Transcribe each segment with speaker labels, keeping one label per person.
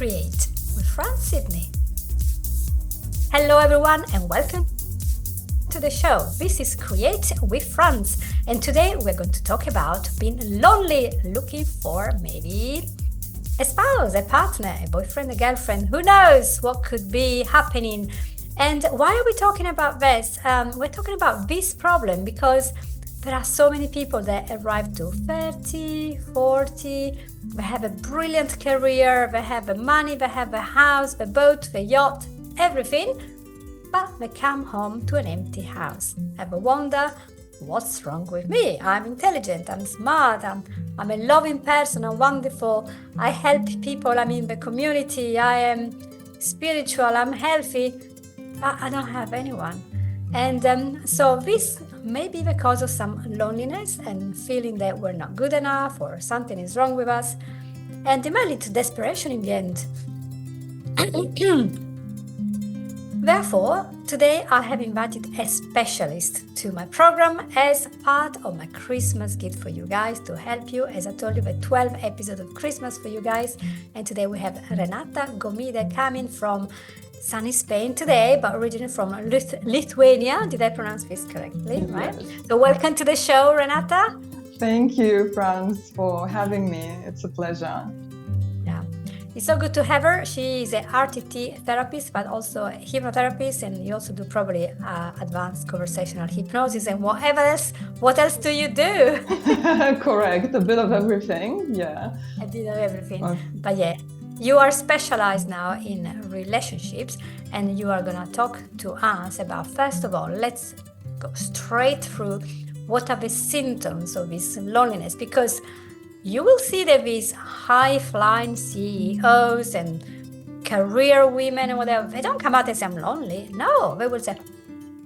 Speaker 1: Create with Fran Sydney. Hello everyone and welcome to the show. This is Create with Franz, and today we're going to talk about being lonely, looking for maybe a spouse, a partner, a boyfriend, a girlfriend, who knows what could be happening. And why are we talking about this? We're talking about this problem because there are so many people that arrive to 30, 40, they have a brilliant career, they have the money, they have the house, the boat, the yacht, everything, but they come home to an empty house. And they wonder, what's wrong with me? I'm intelligent, I'm smart, I'm a loving person, I'm wonderful, I help people, I'm in the community, I am spiritual, I'm healthy, but I don't have anyone. And so this may be because of some loneliness and feeling that we're not good enough or something is wrong with us, and it may lead to desperation in the end. Therefore, today I have invited a specialist to my program as part of my Christmas gift for you guys to help you. As I told you, the 12 episodes of Christmas for you guys. And today we have Renata Gomide coming from sunny Spain today, but originally from Lithuania. Did I pronounce this correctly? Right?
Speaker 2: Yes.
Speaker 1: So welcome to the show, Renata.
Speaker 2: Thank you, Franz, for having me. It's a pleasure.
Speaker 1: Yeah, it's so good to have her. She is an RTT therapist, but also a hypnotherapist, and you also do probably advanced conversational hypnosis and whatever else. What else do you do?
Speaker 2: Correct, a bit of everything, yeah.
Speaker 1: A bit of everything. But yeah, you are specialized now in relationships, and you are gonna talk to us about, first of all, let's go straight through what are the symptoms of this loneliness, because you will see that these high-flying CEOs and career women and whatever, they don't come out and say, I'm lonely. No, they will say,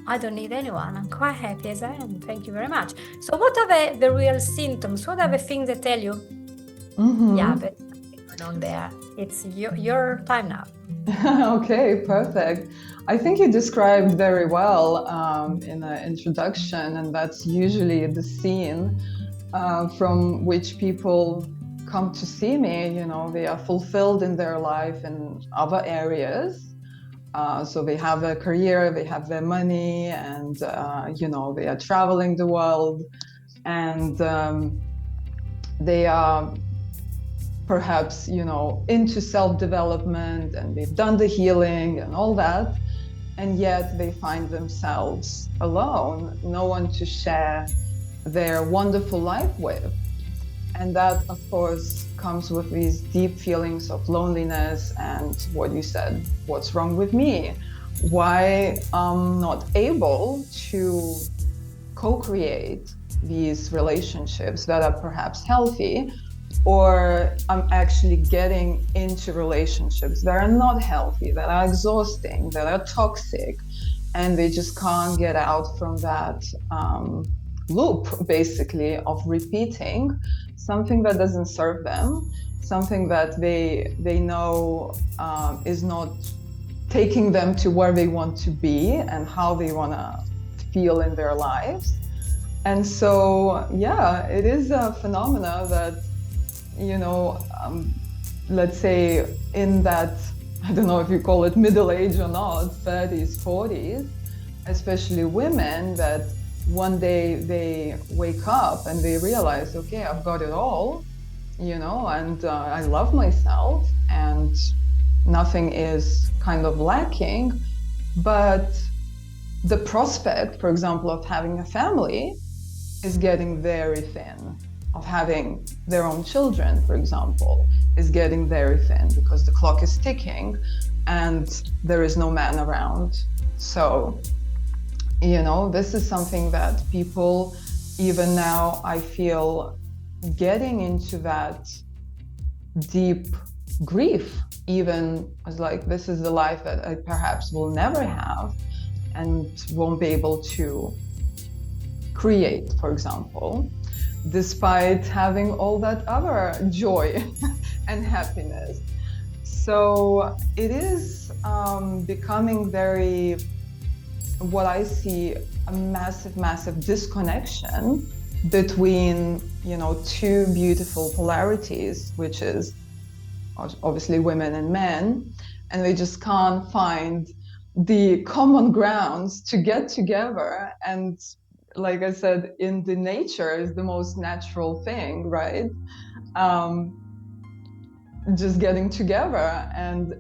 Speaker 1: I don't need anyone. I'm quite happy as I am. Thank you very much. So what are the real symptoms? What are the things that tell you, yeah, but going on there? It's your time now.
Speaker 2: Okay, perfect. I think you described very well in the introduction, and that's usually the scene from which people come to see me. You know, they are fulfilled in their life in other areas. So they have a career, they have their money, and you know, they are traveling the world, and they are perhaps, you know, into self-development, and they've done the healing and all that, and yet they find themselves alone, no one to share their wonderful life with. And that, of course, comes with these deep feelings of loneliness and what you said, what's wrong with me? Why I'm not able to co-create these relationships that are perhaps healthy, or I'm actually getting into relationships that are not healthy, that are exhausting, that are toxic, and they just can't get out from that loop, basically, of repeating something that doesn't serve them, something that they know is not taking them to where they want to be and how they want to feel in their lives. And so, yeah, it is a phenomena that, you know, let's say in that, I don't know if you call it middle age or not, 30s, 40s, especially women, that one day they wake up and they realize, okay, I've got it all, you know, and I love myself and nothing is kind of lacking. But the prospect, for example, of having a family is getting very thin. Of having their own children, for example, is getting very thin because the clock is ticking and there is no man around. So, you know, this is something that people, even now, I feel, getting into that deep grief, even as like, this is the life that I perhaps will never have and won't be able to create, for example, despite having all that other joy and happiness. So it is becoming very, what I see, a massive disconnection between, you know, two beautiful polarities, which is obviously women and men, and they just can't find the common grounds to get together. And like I said, in the nature is the most natural thing, right? Just getting together and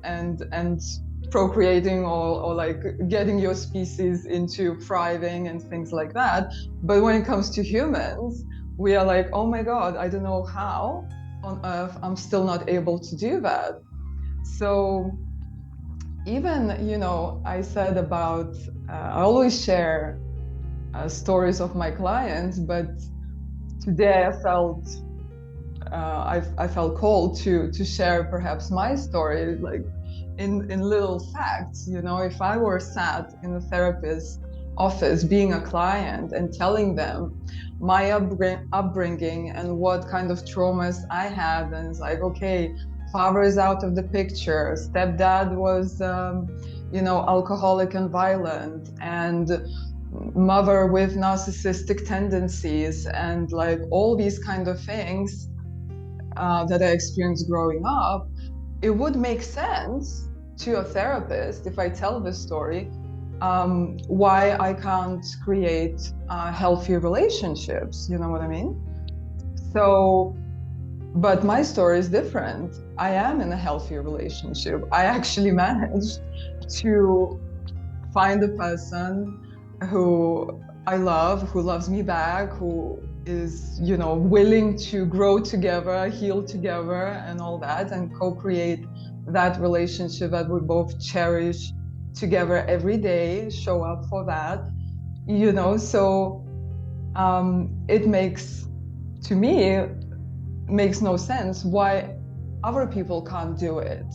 Speaker 2: procreating, or like getting your species into thriving and things like that. But when it comes to humans, we are like, oh my God, I don't know how on earth I'm still not able to do that. So even, I said about, I always share stories of my clients, but today I felt called to share perhaps my story, like in little facts. If I were sat in a therapist's office being a client and telling them my upbringing and what kind of traumas I had, and it's like, okay, father is out of the picture, stepdad was alcoholic and violent, and mother with narcissistic tendencies, and like all these kind of things that I experienced growing up, it would make sense to a therapist if I tell this story, why I can't create healthy relationships. You know what I mean? So, but my story is different. I am in a healthy relationship. I actually managed to find a person who I love, who loves me back, who is, willing to grow together, heal together, and all that, and co-create that relationship that we both cherish together every day, show up for that, so it makes, to me, makes no sense why other people can't do it.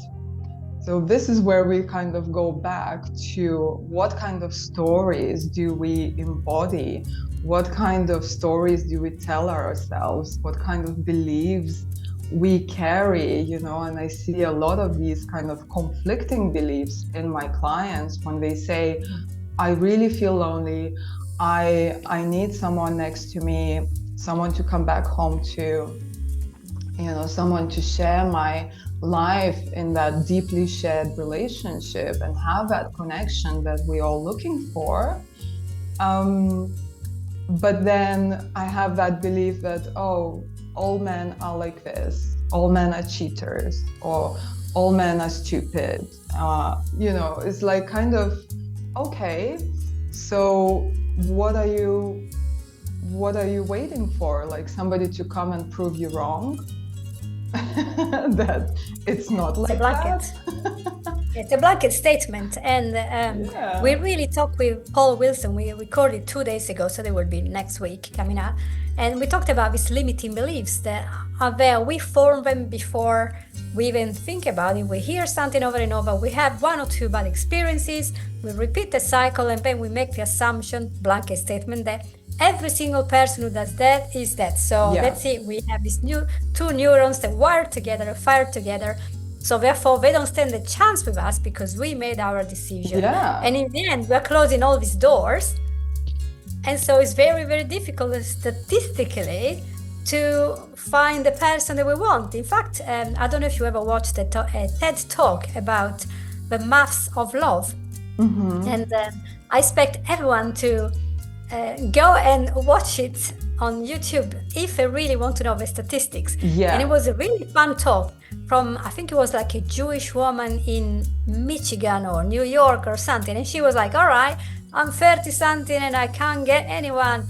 Speaker 2: So this is where we kind of go back to what kind of stories do we embody? What kind of stories do we tell ourselves? What kind of beliefs we carry, and I see a lot of these kind of conflicting beliefs in my clients when they say, I really feel lonely. I need someone next to me, someone to come back home to, someone to share my life in that deeply shared relationship and have that connection that we're all looking for. But then I have that belief that, oh, all men are like this, all men are cheaters, or all men are stupid. It's like kind of, okay, so what are you waiting for? Like somebody to come and prove you wrong? That it's not like that.
Speaker 1: It's a blanket statement, and we really talked with Paul Wilson. We recorded 2 days ago, so they will be next week coming up, and we talked about these limiting beliefs that are there. We form them before we even think about it. We hear something over and over, we have one or two bad experiences, we repeat the cycle, and then we make the assumption, blanket statement, that every single person who does that is that. So that's it. We have these two neurons that wire together, fire together. So therefore, they don't stand a chance with us because we made our decision. And in the end, we're closing all these doors. And so it's very, very difficult statistically to find the person that we want. In fact, I don't know if you ever watched a TED talk about the maths of love. Mm-hmm. And I expect everyone to go and watch it on YouTube if they really want to know the statistics. And it was a really fun talk from, I think it was like a Jewish woman in Michigan or New York or something. And she was like, all right, I'm 30 something and I can't get anyone.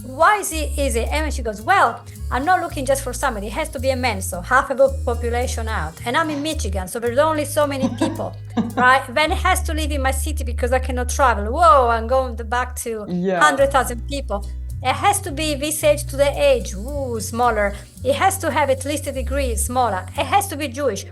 Speaker 1: Why is it easy? And she goes, well, I'm not looking just for somebody. It has to be a man, so half of the population out. And I'm in Michigan, so there's only so many people, right? Then it has to live in my city because I cannot travel. Whoa, I'm going back to 100,000 people. It has to be this age to the age, smaller. It has to have at least a degree, smaller. It has to be Jewish.
Speaker 2: It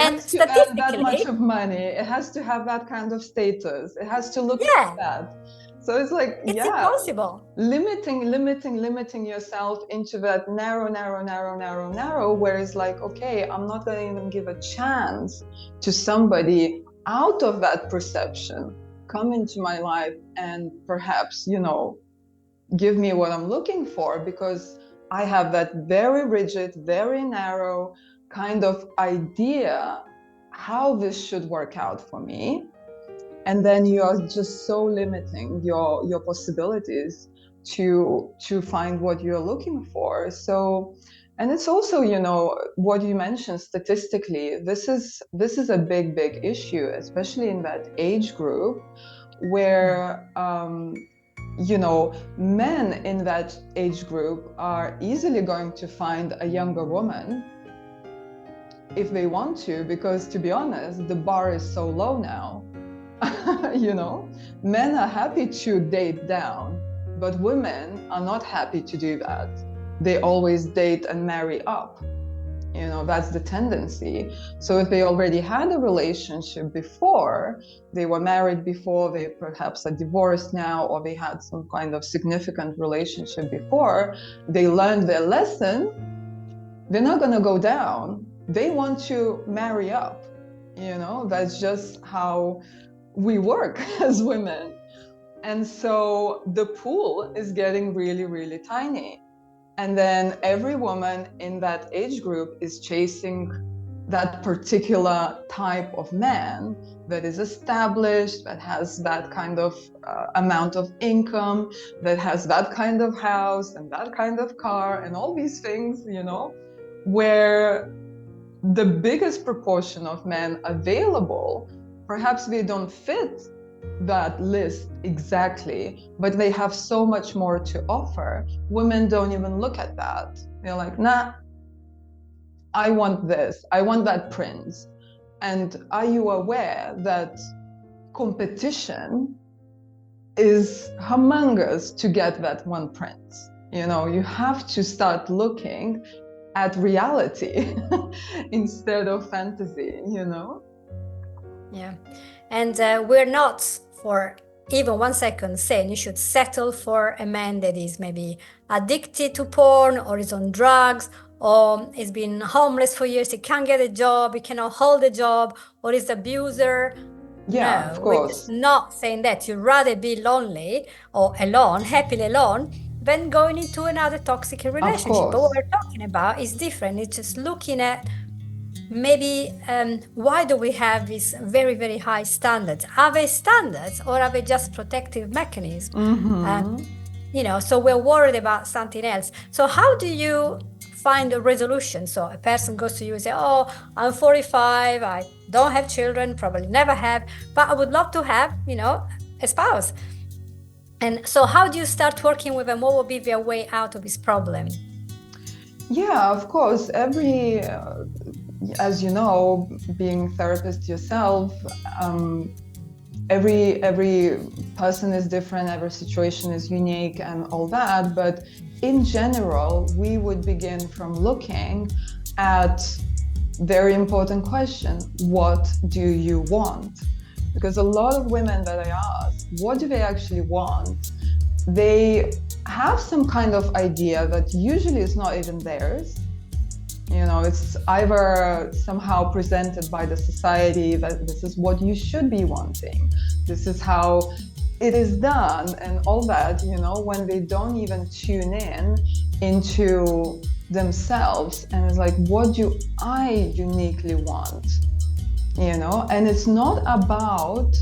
Speaker 2: has to earn that much of money. It has to have that kind of status. It has to look like that. So it's like,
Speaker 1: it's impossible.
Speaker 2: Limiting yourself into that narrow, where it's like, okay, I'm not going to even give a chance to somebody out of that perception come into my life and perhaps, give me what I'm looking for, because I have that very rigid, very narrow kind of idea how this should work out for me. And then you are just so limiting your possibilities to find what you're looking for. So, and it's also, you know, what you mentioned statistically, this is a big issue, especially in that age group where you know, men in that age group are easily going to find a younger woman if they want to, because to be honest, the bar is so low now. You know, men are happy to date down, but women are not happy to do that. They always date and marry up. You know, that's the tendency. So if they already had a relationship before, they were married before, they perhaps are divorced now, or they had some kind of significant relationship before, they learned their lesson, they're not going to go down. They want to marry up. You know, that's just how we work as women. And so the pool is getting really tiny. And then every woman in that age group is chasing that particular type of man that is established, that has that kind of amount of income, that has that kind of house and that kind of car and all these things, you know, where the biggest proportion of men available, perhaps they don't fit that list exactly, but they have so much more to offer. Women don't even look at that. They're like, nah, I want this, I want that prince. And are you aware that competition is humongous to get that one prince? You know, you have to start looking at reality instead of fantasy, you know?
Speaker 1: Yeah. And we're not for even 1 second saying you should settle for a man that is maybe addicted to porn or is on drugs or has been homeless for years, he can't get a job, he cannot hold a job, or is abuser.
Speaker 2: Yeah, of
Speaker 1: No, we're just
Speaker 2: course.
Speaker 1: not saying that. You'd rather be lonely or alone, happily alone, than going into another toxic
Speaker 2: Of
Speaker 1: relationship. But what
Speaker 2: course.
Speaker 1: we're talking about is different. It's just looking at maybe why do we have these very high standards? Are they standards or are they just protective mechanisms?
Speaker 2: Mm-hmm.
Speaker 1: You know, so we're worried about something else. So how do you find a resolution? So a person goes to you and say, oh, I'm 45, I don't have children, probably never have, but I would love to have, you know, a spouse. And so how do you start working with them? What will be their way out of this problem?
Speaker 2: Yeah, of course. As you know, being a therapist yourself, every person is different, every situation is unique and all that. But in general, we would begin from looking at very important question: what do you want? Because a lot of women that I ask, what do they actually want? They have some kind of idea that usually is not even theirs. You know, it's either somehow presented by the society that this is what you should be wanting, this is how it is done, and all that, you know, when they don't even tune in into themselves and it's like, what do I uniquely want? You know, and it's not about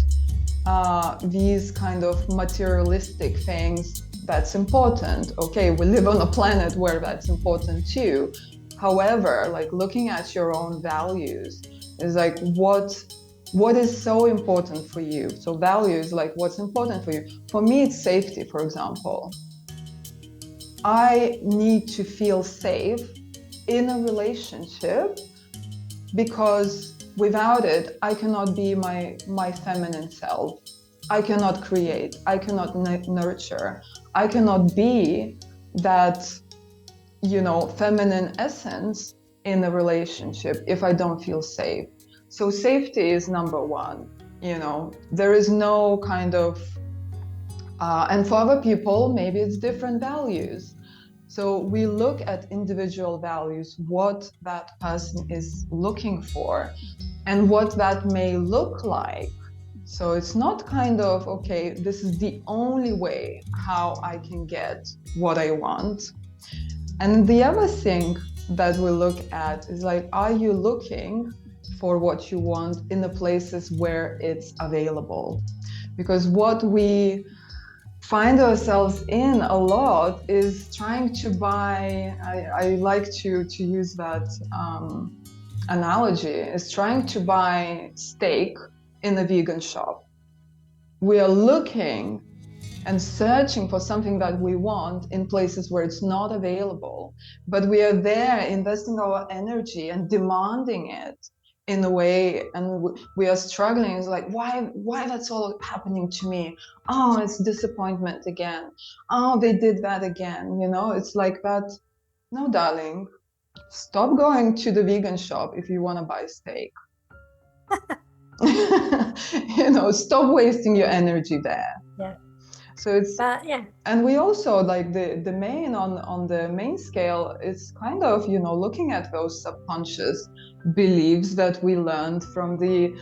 Speaker 2: these kind of materialistic things. That's important. Okay, we live on a planet where that's important too. However, like looking at your own values is like what is so important for you. So values, like what's important for you. For me, it's safety, for example. I need to feel safe in a relationship because without it, I cannot be my feminine self. I cannot create, I cannot nurture, I cannot be that, you know, feminine essence in a relationship if I don't feel safe. So safety is number one. You know, there is no kind of, and for other people, maybe it's different values. So we look at individual values, what that person is looking for, and what that may look like. So it's not kind of, okay, this is the only way how I can get what I want. And the other thing that we look at is like, are you looking for what you want in the places where it's available? Because what we find ourselves in a lot is trying to buy, I like to use that analogy, is trying to buy steak in a vegan shop. We are looking and searching for something that we want in places where it's not available, but we are there investing our energy and demanding it in a way, and we are struggling. It's like, why that's all happening to me? Oh, it's disappointment again. Oh, they did that again. It's like that. No, darling, stop going to the vegan shop if you want to buy steak. Stop wasting your energy there.
Speaker 1: Yeah.
Speaker 2: So it's,
Speaker 1: But yeah.
Speaker 2: and we also like the main on the main scale, it's kind of, looking at those subconscious beliefs that we learned from the,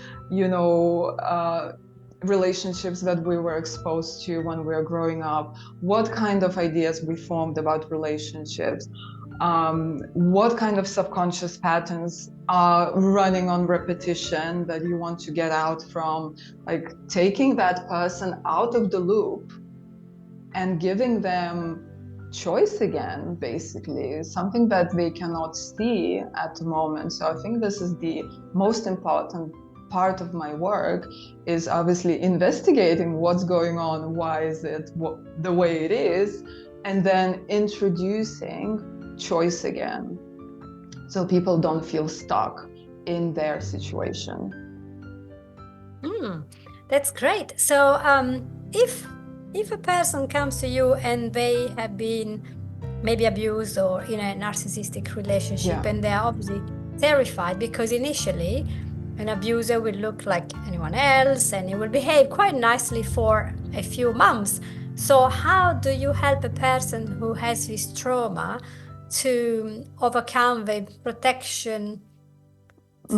Speaker 2: relationships that we were exposed to when we were growing up, what kind of ideas we formed about relationships, what kind of subconscious patterns are running on repetition that you want to get out from, like taking that person out of the loop and giving them choice again, basically, something that they cannot see at the moment. So I think this is the most important part of my work, is obviously investigating what's going on, why is it the way it is, and then introducing choice again, so people don't feel stuck in their situation.
Speaker 1: That's great. So if a person comes to you and they have been maybe abused or in a narcissistic relationship, and they're obviously terrified because initially an abuser will look like anyone else and he will behave quite nicely for a few months. So how do you help a person who has this trauma to overcome the protection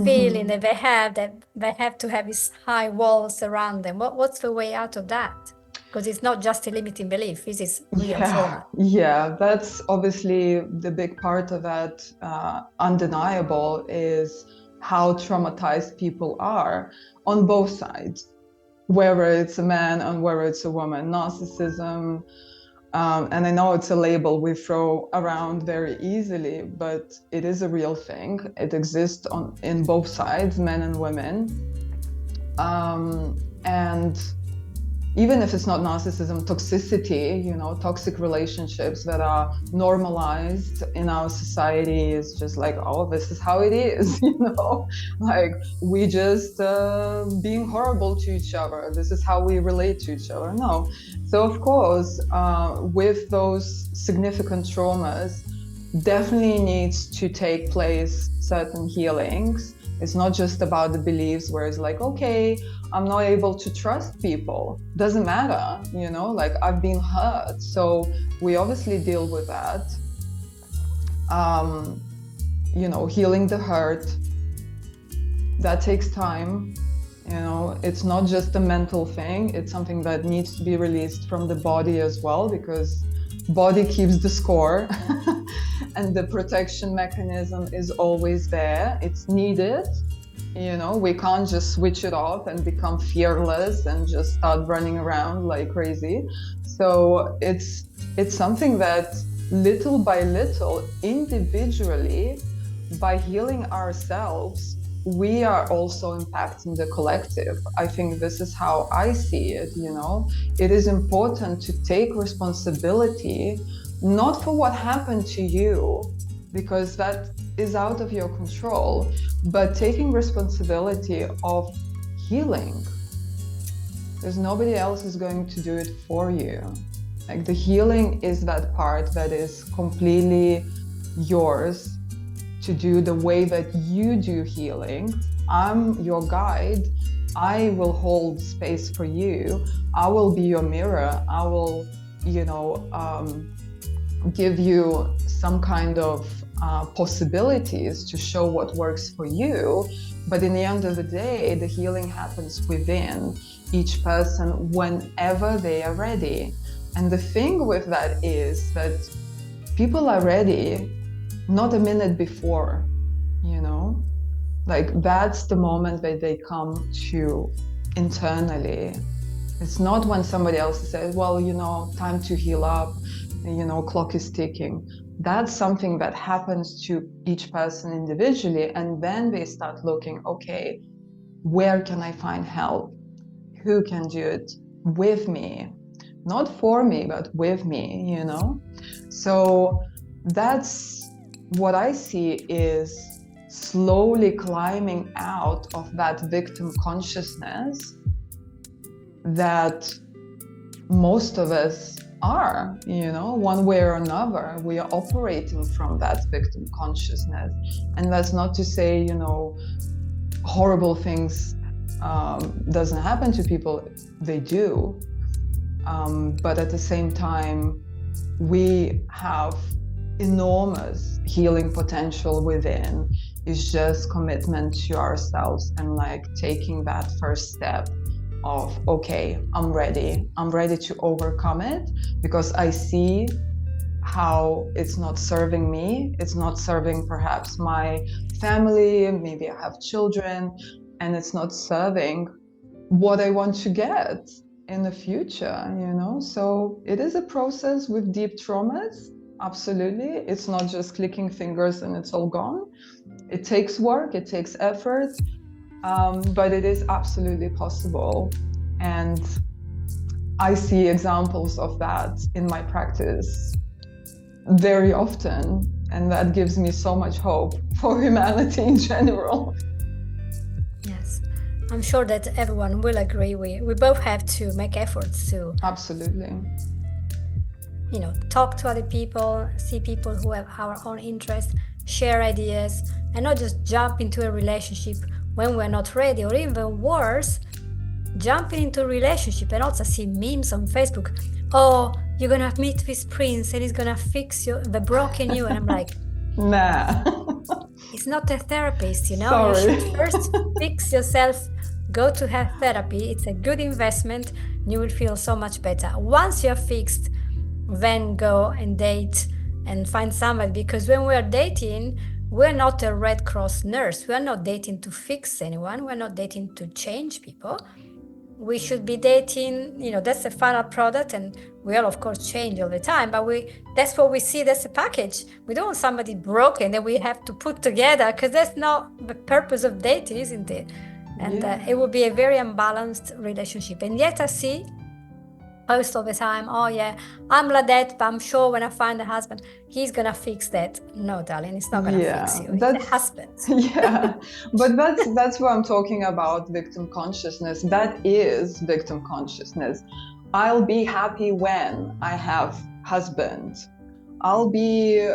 Speaker 1: feeling that they have to have these high walls around them? What's the way out of that? Because it's not just a limiting belief, this is real trauma.
Speaker 2: Yeah, that's obviously the big part of that. Undeniable is how traumatized people are on both sides, whether it's a man and whether it's a woman. Narcissism, and I know it's a label we throw around very easily, but it is a real thing. It exists in both sides, men and women. And even if it's not narcissism, toxicity, toxic relationships that are normalized in our society is just like, oh, this is how it is, like we just being horrible to each other. This is how we relate to each other. No. So of course, with those significant traumas, definitely needs to take place certain healings. It's not just about the beliefs where it's like, okay, I'm not able to trust people. Doesn't matter, like I've been hurt. So we obviously deal with that. Healing the hurt, that takes time. It's not just a mental thing. It's something that needs to be released from the body as well, because body keeps the score. And the protection mechanism is always there. It's needed. We can't just switch it off and become fearless and just start running around like crazy. So it's something that little by little, individually, by healing ourselves, we are also impacting the collective. I think this is how I see it. It is important to take responsibility, not for what happened to you, because that is out of your control, but taking responsibility of healing. There's nobody else is going to do it for you. Like the healing is that part that is completely yours to do the way that you do healing. I'm your guide. I will hold space for you. I will be your mirror. I will, give you some kind of possibilities to show what works for you. But in the end of the day, the healing happens within each person whenever they are ready. And the thing with that is that people are ready, not a minute before, you know? Like that's the moment that they come to internally. It's not when somebody else says, well, you know, time to heal up, you know, clock is ticking. That's something that happens to each person individually. And then they start looking, okay, where can I find help? Who can do it with me? Not for me, but with me, you know? So that's what I see is slowly climbing out of that victim consciousness that most of us are, you know, one way or another. We are operating from that victim consciousness. And that's not to say, you know, horrible things doesn't happen to people. They do. But at the same time, we have enormous healing potential within. It's just commitment to ourselves and like taking that first step of, okay, I'm ready to overcome it, because I see how it's not serving me, it's not serving perhaps my family, maybe I have children, and it's not serving what I want to get in the future, you know? So it is a process with deep traumas, absolutely. It's not just clicking fingers and it's all gone. It takes work, it takes effort, but it is absolutely possible. And I see examples of that in my practice very often, and that gives me so much hope for humanity in general.
Speaker 1: Yes, I'm sure that everyone will agree. We both have to make efforts to,
Speaker 2: Absolutely.
Speaker 1: you know, talk to other people, see people who have our own interests, share ideas, and not just jump into a relationship when we're not ready, or even worse, jumping into a relationship and also see memes on Facebook. Oh, you're gonna meet this prince and he's gonna fix the broken you, and I'm like,
Speaker 2: nah.
Speaker 1: It's not a therapist, you know.
Speaker 2: Sorry.
Speaker 1: You should first fix yourself, go to have therapy. It's a good investment. You will feel so much better. Once you're fixed, then go and date and find somebody, because when we're dating, we're not a Red Cross nurse. We're not dating to fix anyone. We're not dating to change people. We should be dating, you know, that's the final product, and we all of course change all the time, but that's what we see, that's a package. We don't want somebody broken that we have to put together, because that's not the purpose of dating, isn't it? And it will be a very unbalanced relationship. And yet I see post all the time, oh yeah, I'm like that, but I'm sure when I find a husband, he's gonna fix that. No, darling, it's not gonna fix you. It's a husband.
Speaker 2: Yeah, but that's what I'm talking about, victim consciousness. That is victim consciousness. I'll be happy when I have husband. I'll be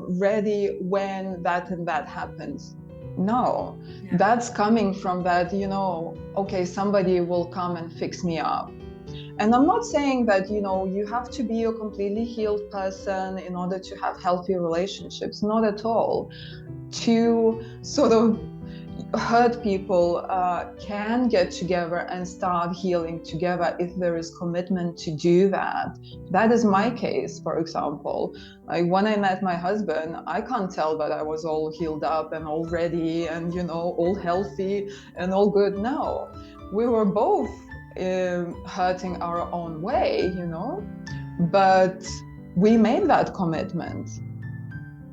Speaker 2: ready when that and that happens. No, that's coming from that, you know, okay, somebody will come and fix me up. And I'm not saying that, you know, you have to be a completely healed person in order to have healthy relationships. Not at all. To sort of hurt people can get together and start healing together if there is commitment to do that. That is my case, for example. Like when I met my husband, I can't tell that I was all healed up and all ready and, you know, all healthy and all good. No, we were both hurting our own way, you know, but we made that commitment.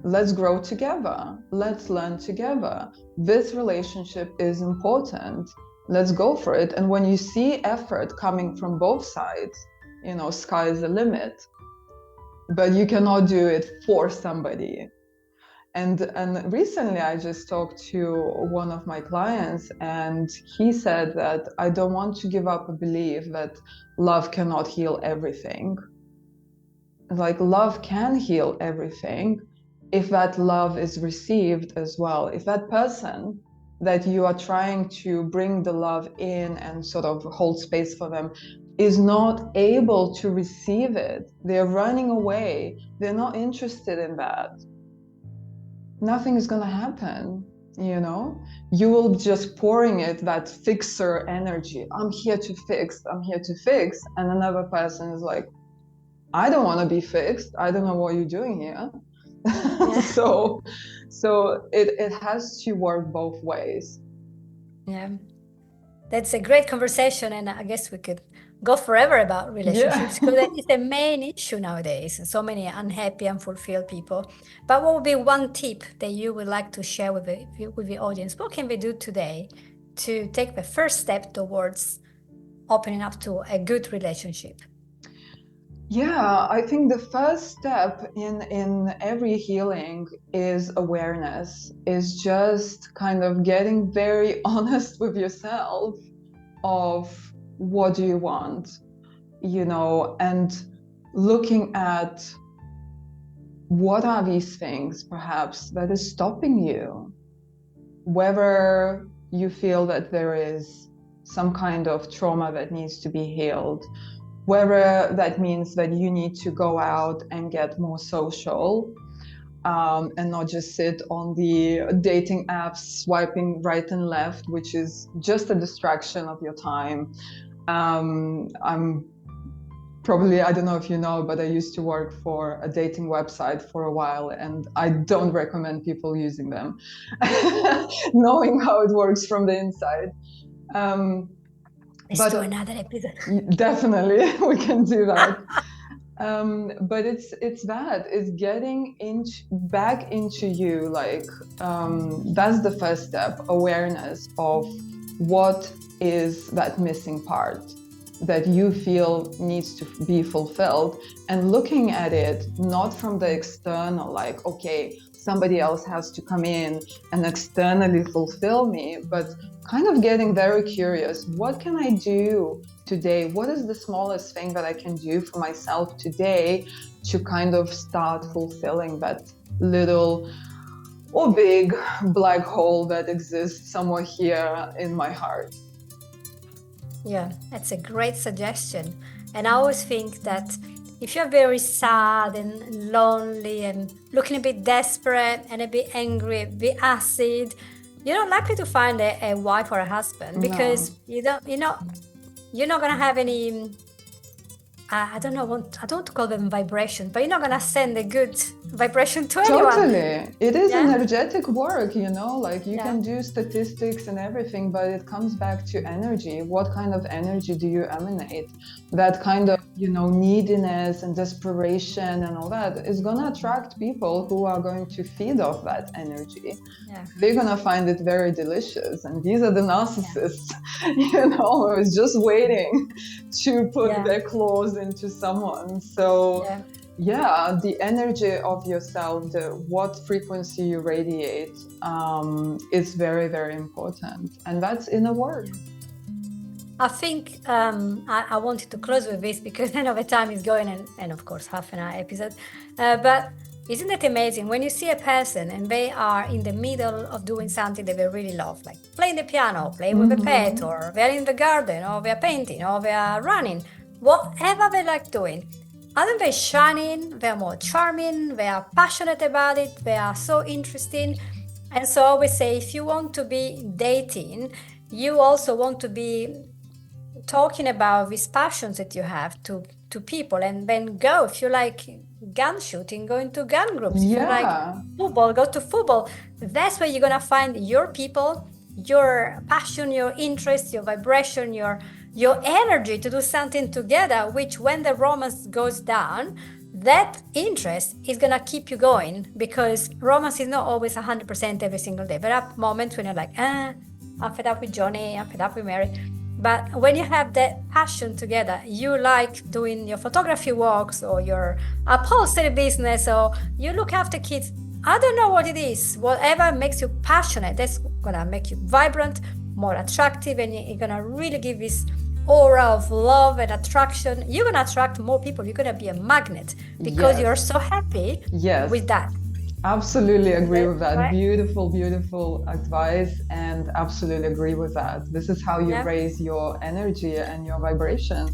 Speaker 2: Let's grow together. Let's learn together. This relationship is important. Let's go for it. And when you see effort coming from both sides, you know, sky is the limit. But you cannot do it for somebody. And recently I just talked to one of my clients, and he said that I don't want to give up a belief that love cannot heal everything. Like love can heal everything if that love is received as well. If that person that you are trying to bring the love in and sort of hold space for them is not able to receive it, they're running away, they're not interested in that, nothing is going to happen, you know. You will just pouring it that fixer energy. I'm here to fix, and another person is like, I don't want to be fixed. I don't know what you're doing here.
Speaker 1: Yeah.
Speaker 2: so it has to work both ways.
Speaker 1: Yeah. That's a great conversation, and I guess we could go forever about
Speaker 2: Yeah.
Speaker 1: relationships because that is the main issue nowadays. So many unhappy, unfulfilled people. But what would be one tip that you would like to share with the audience? What can we do today to take the first step towards opening up to a good relationship?
Speaker 2: Yeah, I think the first step in every healing is awareness, is just kind of getting very honest with yourself of what do you want, and looking at what are these things perhaps that is stopping you, whether you feel that there is some kind of trauma that needs to be healed, whether that means that you need to go out and get more social, and not just sit on the dating apps swiping right and left, which is just a distraction of your time. I'm probably, I don't know if you know, but I used to work for a dating website for a while, and I don't recommend people using them, knowing how it works from the inside.
Speaker 1: Let's do another episode.
Speaker 2: Definitely, we can do that. But it's getting back into you, like that's the first step, awareness of what is that missing part that you feel needs to be fulfilled, and looking at it not from the external, like, okay, somebody else has to come in and externally fulfill me, but kind of getting very curious. What can I do today? What is the smallest thing that I can do for myself today to kind of start fulfilling that little or big black hole that exists somewhere here in my heart?
Speaker 1: Yeah, that's a great suggestion. And I always think that if you're very sad and lonely and looking a bit desperate and a bit angry, a bit acid, you're not likely to find a wife or a husband because
Speaker 2: No.
Speaker 1: you're not gonna have any. I don't want to call them vibration, but you're not gonna send a good vibration to anyone.
Speaker 2: Totally. It is
Speaker 1: Yeah.
Speaker 2: energetic work, like you
Speaker 1: Yeah.
Speaker 2: can do statistics and everything, but it comes back to energy. What kind of energy do you emanate? That kind of, neediness and desperation and all that is going to attract people who are going to feed off that energy.
Speaker 1: Yeah.
Speaker 2: They're going to find it very delicious. And these are the narcissists, who's just waiting to put their claws into someone. So the energy of yourself, what frequency you radiate, is very, very important. And that's inner work.
Speaker 1: I think I wanted to close with this because I know the time is going, and of course half an hour episode. But isn't it amazing when you see a person and they are in the middle of doing something that they really love, like playing the piano, playing with a pet, or they're in the garden, or they're painting, or they are running, whatever they like doing. Aren't they shining? They're more charming, they are passionate about it, they are so interesting. And so I always say, if you want to be dating, you also want to be talking about these passions that you have to people, and then go. If you like gun shooting, go into gun groups. If you like football, go to football. That's where you're gonna find your people, your passion, your interest, your vibration, your energy to do something together, which when the romance goes down, that interest is gonna keep you going, because romance is not always 100% every single day. There are moments when you're like, I'm fed up with Johnny, I'm fed up with Mary. But when you have that passion together, you like doing your photography walks or your upholstery business, or you look after kids. I don't know what it is. Whatever makes you passionate, that's gonna make you vibrant, more attractive, and you're gonna really give this aura of love and attraction. You're gonna attract more people. You're gonna be a magnet because you're so happy with that.
Speaker 2: Absolutely agree with that. Right? Beautiful advice, and absolutely agree with that. This is how you raise your energy and your vibration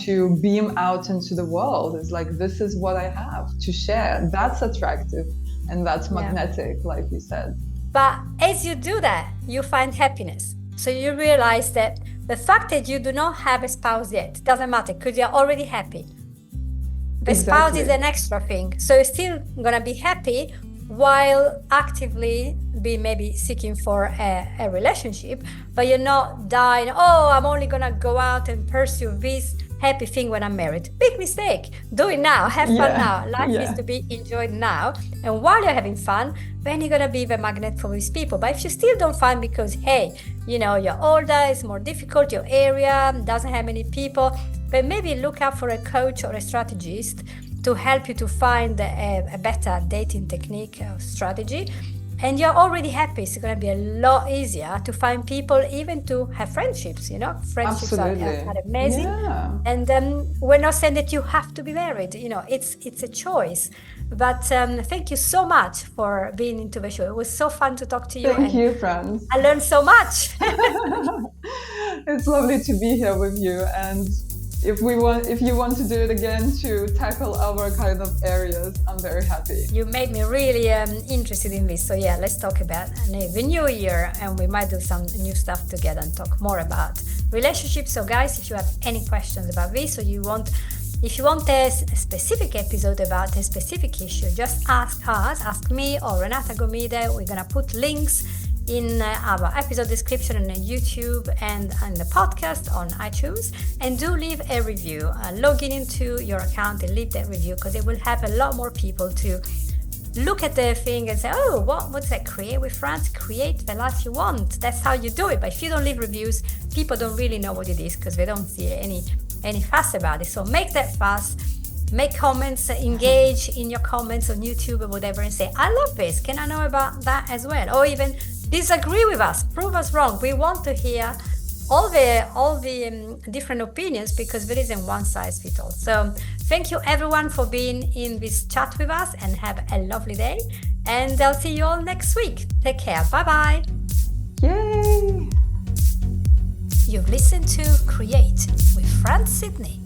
Speaker 2: to beam out into the world. It's like, this is what I have to share. That's attractive and that's magnetic, like you said.
Speaker 1: But as you do that, you find happiness. So you realize that the fact that you do not have a spouse yet doesn't matter, because you're already happy. The spouse is an extra thing. So you're still gonna be happy while actively be maybe seeking for a relationship, but you're not dying, oh, I'm only gonna go out and pursue this happy thing when I'm married. Big mistake. Do it now. Have fun now. Life is to be enjoyed now. And while you're having fun, then you're gonna be the magnet for these people. But if you still don't find because, hey, you know, you're older, it's more difficult, your area doesn't have many people, but maybe look out for a coach or a strategist to help you to find a better dating technique or strategy. And you're already happy. It's going to be a lot easier to find people, even to have friendships, you know. Friendships are amazing. Yeah. And we're not saying that you have to be married, you know, it's a choice. But thank you so much for being into the show. It was so fun to talk to you.
Speaker 2: Thank you, Franz.
Speaker 1: I learned so much.
Speaker 2: It's lovely to be here with you. And if you want to do it again to tackle our kind of areas, I'm very happy.
Speaker 1: You made me really interested in this. So yeah, let's talk about the new year, and we might do some new stuff together and talk more about relationships. So guys, if you have any questions about this, or if you want a specific episode about a specific issue, just ask us, ask me or Renata Gomide. We're gonna put links in our episode description on YouTube and on the podcast on iTunes. And do leave a review. Log into your account and leave that review, because it will help a lot more people to look at the thing and say, oh, what's that? Create with Franz, create the life you want. That's how you do it. But if you don't leave reviews, people don't really know what it is, because they don't see any fuss about it. So make that fuss. Make comments, engage in your comments on YouTube or whatever, and say, I love this. Can I know about that as well? Or even disagree with us, prove us wrong. We want to hear all the different opinions, because there isn't one size fits all. So thank you everyone for being in this chat with us, and have a lovely day. And I'll see you all next week. Take care. Bye-bye.
Speaker 2: Yay!
Speaker 1: You've listened to Create with Franz Sidney.